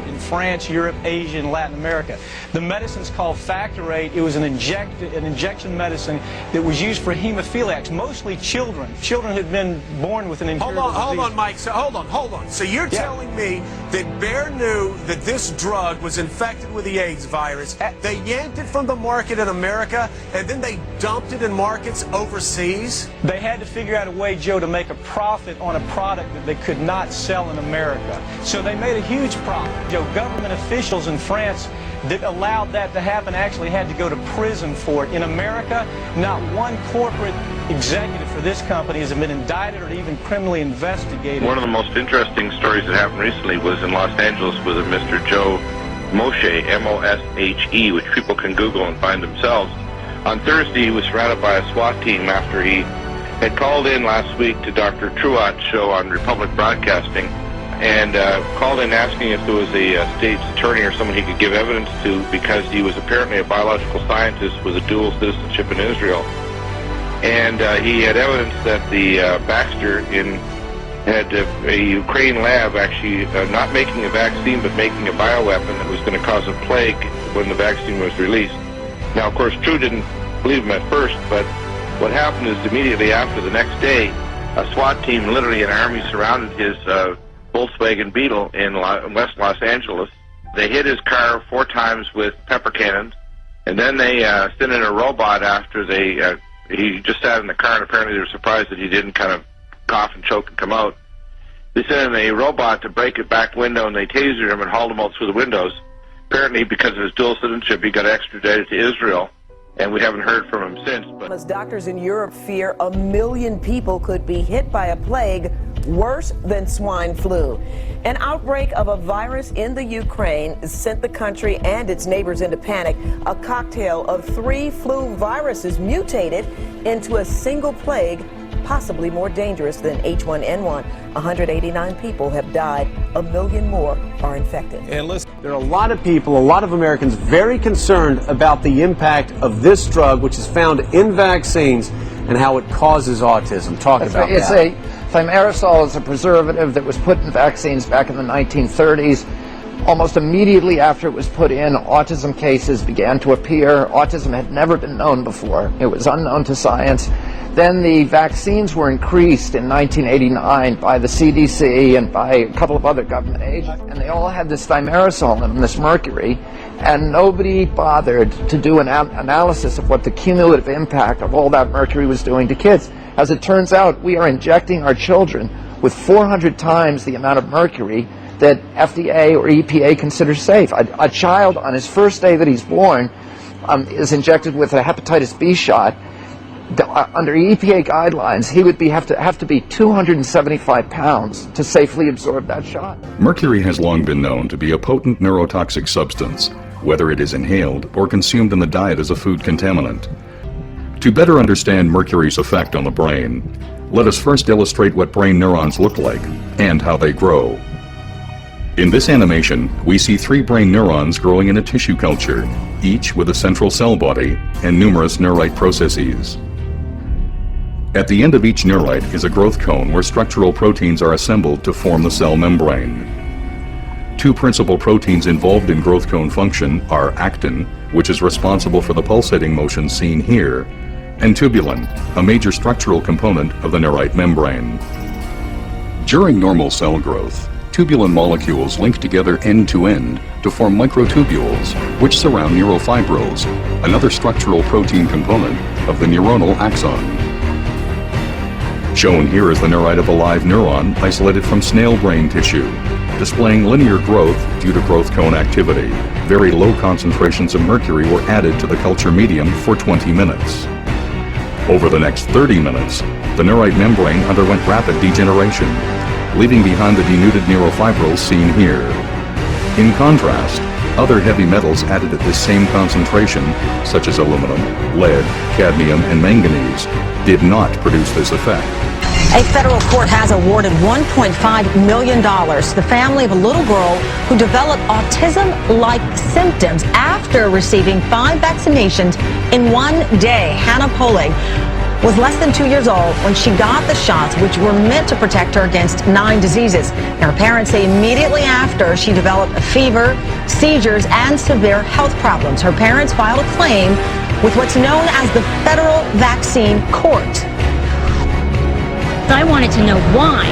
market in France, Europe, Asia, and Latin America. The medicine's called Factor 8. It was an injection medicine that was used for hemophiliacs, mostly children. Children had been born with an incurable disease. Hold on, Mike. So hold on. So you're telling me that Bayer knew that this drug was infected with the AIDS virus. They yanked it from the market in America, and then they dumped it in markets overseas? They had to figure out a way, Joe, to make a profit on a product that they could not sell in America. So they made a huge profit. Joe, government officials in France that allowed that to happen actually had to go to prison for it. In America, not one corporate executive for this company has been indicted or even criminally investigated. One of the most interesting stories that happened recently was in Los Angeles with a Mr. Joe Moshe, M-O-S-H-E, which people can Google and find themselves. On Thursday, he was surrounded by a SWAT team after he had called in last week to Dr. Truott's show on Republic Broadcasting and called in asking if there was a state's attorney or someone he could give evidence to, because he was apparently a biological scientist with a dual citizenship in Israel. And he had evidence that the Baxter had a Ukraine lab actually not making a vaccine but making a bioweapon that was going to cause a plague when the vaccine was released. Now, of course, True didn't believe him at first, but what happened is immediately after, the next day, a SWAT team, literally an army, surrounded his Volkswagen Beetle in West Los Angeles. They hit his car 4 times with pepper cannons, and then they sent in a robot after he just sat in the car, and apparently they were surprised that he didn't kind of cough and choke and come out. They sent in a robot to break a back window, and they tasered him and hauled him out through the windows. Apparently, because of his dual citizenship, he got extradited to Israel, and we haven't heard from him since. But as doctors in Europe fear 1 million people could be hit by a plague worse than swine flu. An outbreak of a virus in the Ukraine sent the country and its neighbors into panic. A cocktail of 3 flu viruses mutated into a single plague, possibly more dangerous than H1N1. 189 people have died. 1 million more are infected. And listen, there are a lot of people, a lot of Americans very concerned about the impact of this drug, which is found in vaccines, and how it causes autism. Talk about that. Thimerosal is a preservative that was put in vaccines back in the 1930s. Almost immediately after it was put in, autism cases began to appear. Autism had never been known before. It was unknown to science. Then the vaccines were increased in 1989 by the CDC and by a couple of other government agents, and they all had this thimerosal in them, this mercury, and nobody bothered to do an analysis of what the cumulative impact of all that mercury was doing to kids. As it turns out, we are injecting our children with 400 times the amount of mercury that FDA or EPA considers safe. A child on his first day that he's born is injected with a hepatitis B shot. Under EPA guidelines, he would have to be 275 pounds to safely absorb that shot. Mercury has long been known to be a potent neurotoxic substance, whether it is inhaled or consumed in the diet as a food contaminant. To better understand mercury's effect on the brain, let us first illustrate what brain neurons look like and how they grow. In this animation, we see 3 brain neurons growing in a tissue culture, each with a central cell body and numerous neurite processes. At the end of each neurite is a growth cone where structural proteins are assembled to form the cell membrane. 2 principal proteins involved in growth cone function are actin, which is responsible for the pulsating motion seen here, and tubulin, a major structural component of the neurite membrane. During normal cell growth, tubulin molecules link together end-to-end to form microtubules, which surround neurofibrils, another structural protein component of the neuronal axon. Shown here is the neurite of a live neuron isolated from snail brain tissue, displaying linear growth due to growth cone activity. Very low concentrations of mercury were added to the culture medium for 20 minutes. Over the next 30 minutes, the neurite membrane underwent rapid degeneration, leaving behind the denuded neurofibrils seen here. In contrast, other heavy metals added at this same concentration, such as aluminum, lead, cadmium, and manganese, did not produce this effect. A federal court has awarded $1.5 million to the family of a little girl who developed autism-like symptoms after receiving 5 vaccinations in one day. Hannah Poling was less than 2 years old when she got the shots, which were meant to protect her against 9 diseases. Now, her parents say immediately after she developed a fever, seizures, and severe health problems. Her parents filed a claim with what's known as the Federal Vaccine Court. I wanted to know why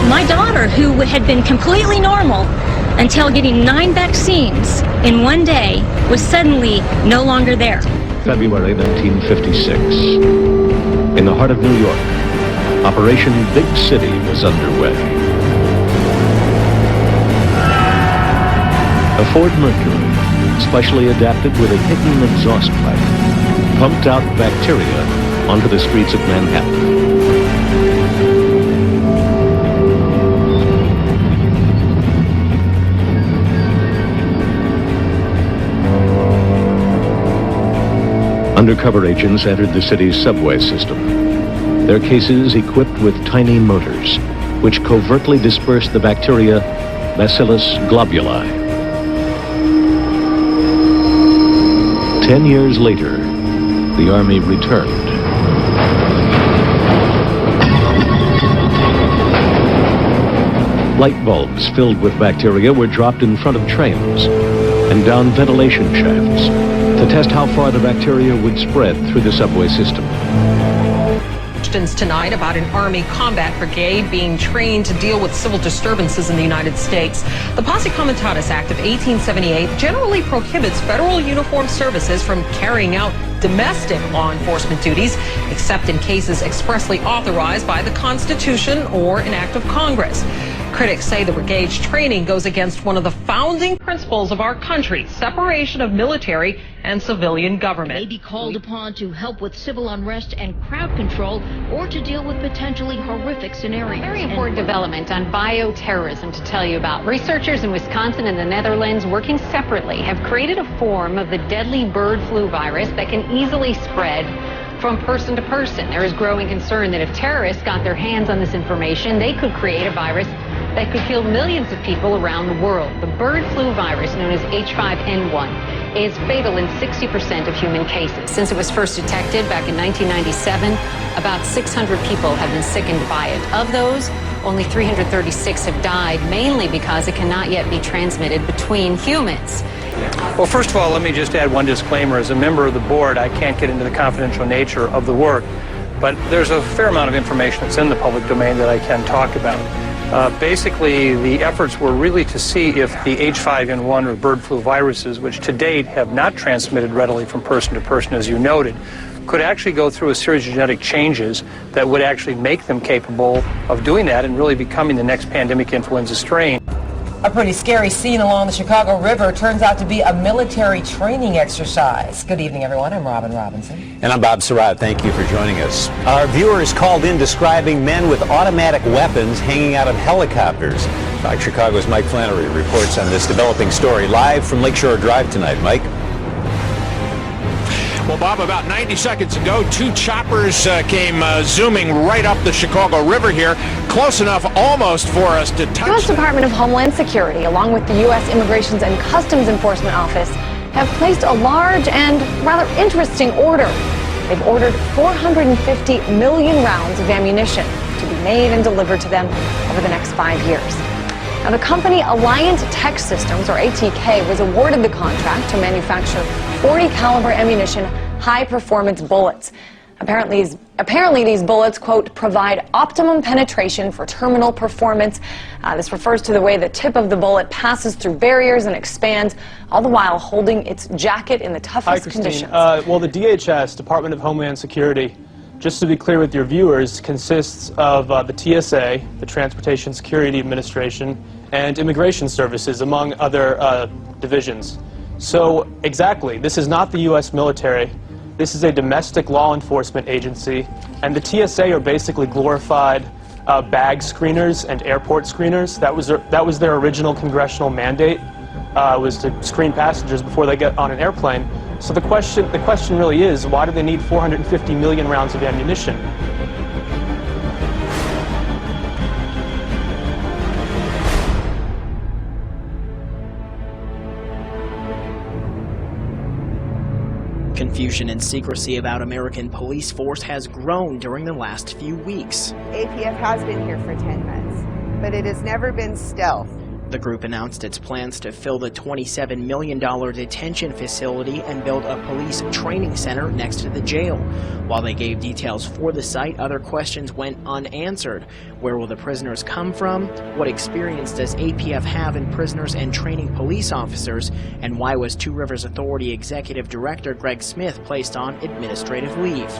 my daughter, who had been completely normal until getting 9 vaccines in one day, was suddenly no longer there. February 1956. In the heart of New York, Operation Big City was underway. A Ford Mercury, specially adapted with a hidden exhaust pipe, pumped out bacteria onto the streets of Manhattan. Undercover agents entered the city's subway system, their cases equipped with tiny motors, which covertly dispersed the bacteria Bacillus globuli. 10 years later, the Army returned. Light bulbs filled with bacteria were dropped in front of trains and down ventilation shafts to test how far the bacteria would spread through the subway system. Questions tonight about an Army combat brigade being trained to deal with civil disturbances in the United States. The Posse Comitatus Act of 1878 generally prohibits federal uniformed services from carrying out domestic law enforcement duties, except in cases expressly authorized by the Constitution or an act of Congress. Critics say the brigade's training goes against one of the founding principles of our country, separation of military and civilian government. May be called upon to help with civil unrest and crowd control, or to deal with potentially horrific scenarios. Very important development on bioterrorism to tell you about. Researchers in Wisconsin and the Netherlands, working separately, have created a form of the deadly bird flu virus that can easily spread from person to person. There is growing concern that if terrorists got their hands on this information, they could create a virus that could kill millions of people around the world. The bird flu virus, known as H5N1, is fatal in 60% of human cases. Since it was first detected back in 1997, about 600 people have been sickened by it. Of those, only 336 have died, mainly because it cannot yet be transmitted between humans. Well, first of all, let me just add one disclaimer. As a member of the board, I can't get into the confidential nature of the work, but there's a fair amount of information that's in the public domain that I can talk about. Basically, the efforts were really to see if the H5N1 or bird flu viruses, which to date have not transmitted readily from person to person, as you noted, could actually go through a series of genetic changes that would actually make them capable of doing that and really becoming the next pandemic influenza strain. A pretty scary scene along the Chicago River turns out to be a military training exercise. Good evening, everyone. I'm Robin Robinson. And I'm Bob Surratt. Thank you for joining us. Our viewers called in describing men with automatic weapons hanging out of helicopters. Fox Chicago's Mike Flannery reports on this developing story live from Lakeshore Drive tonight. Mike? Well, Bob, about 90 seconds ago, 2 choppers came zooming right up the Chicago River here, close enough almost for us to touch. The U.S. Department of Homeland Security, along with the U.S. Immigrations and Customs Enforcement Office, have placed a large and rather interesting order. They've ordered 450 million rounds of ammunition to be made and delivered to them over the next 5 years. Now, the company Alliant Tech Systems, or ATK, was awarded the contract to manufacture 40 caliber ammunition, high-performance bullets. Apparently these bullets, quote, provide optimum penetration for terminal performance. This refers to the way the tip of the bullet passes through barriers and expands, all the while holding its jacket in the toughest conditions. Well, the DHS, Department of Homeland Security, just to be clear with your viewers, consists of the TSA, the Transportation Security Administration, and Immigration Services, among other divisions. So, exactly, this is not the U.S. military. This is a domestic law enforcement agency, and the TSA are basically glorified bag screeners and airport screeners. That was their original congressional mandate, was to screen passengers before they get on an airplane. So the question really is, why do they need 450 million rounds of ammunition? Confusion and secrecy about American police force has grown during the last few weeks. APF has been here for 10 months, but it has never been stealth. The group announced its plans to fill the $27 million detention facility and build a police training center next to the jail. While they gave details for the site, other questions went unanswered. Where will the prisoners come from? What experience does APF have in prisoners and training police officers? And why was Two Rivers Authority Executive Director Greg Smith placed on administrative leave?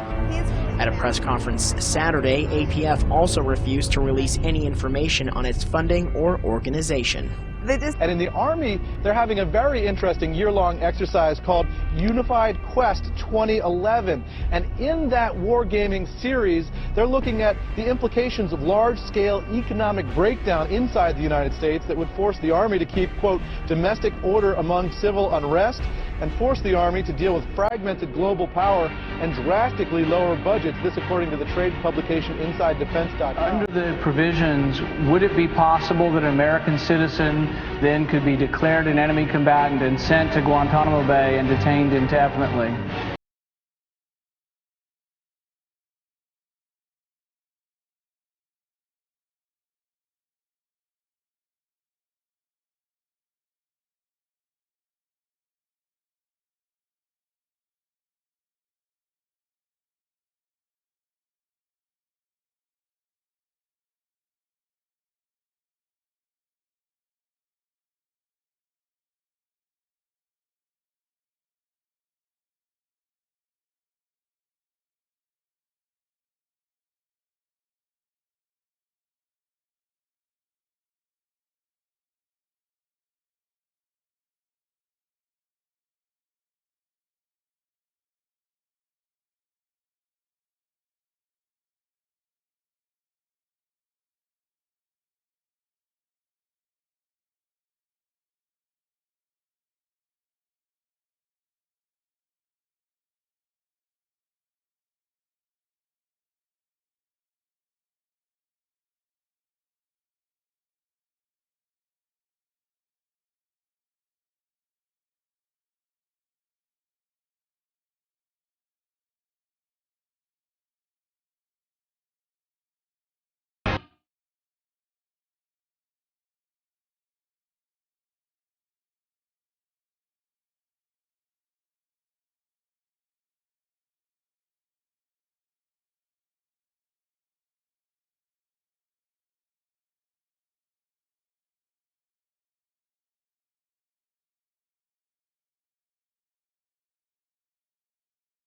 At a press conference Saturday, APF also refused to release any information on its funding or organization. And in the Army, they're having a very interesting year-long exercise called Unified Quest 2011. And in that wargaming series, they're looking at the implications of large-scale economic breakdown inside the United States that would force the Army to keep, quote, domestic order among civil unrest, and force the Army to deal with fragmented global power and drastically lower budgets. This according to the trade publication InsideDefense.com. Under the provisions, would it be possible that an American citizen then could be declared an enemy combatant and sent to Guantanamo Bay and detained indefinitely?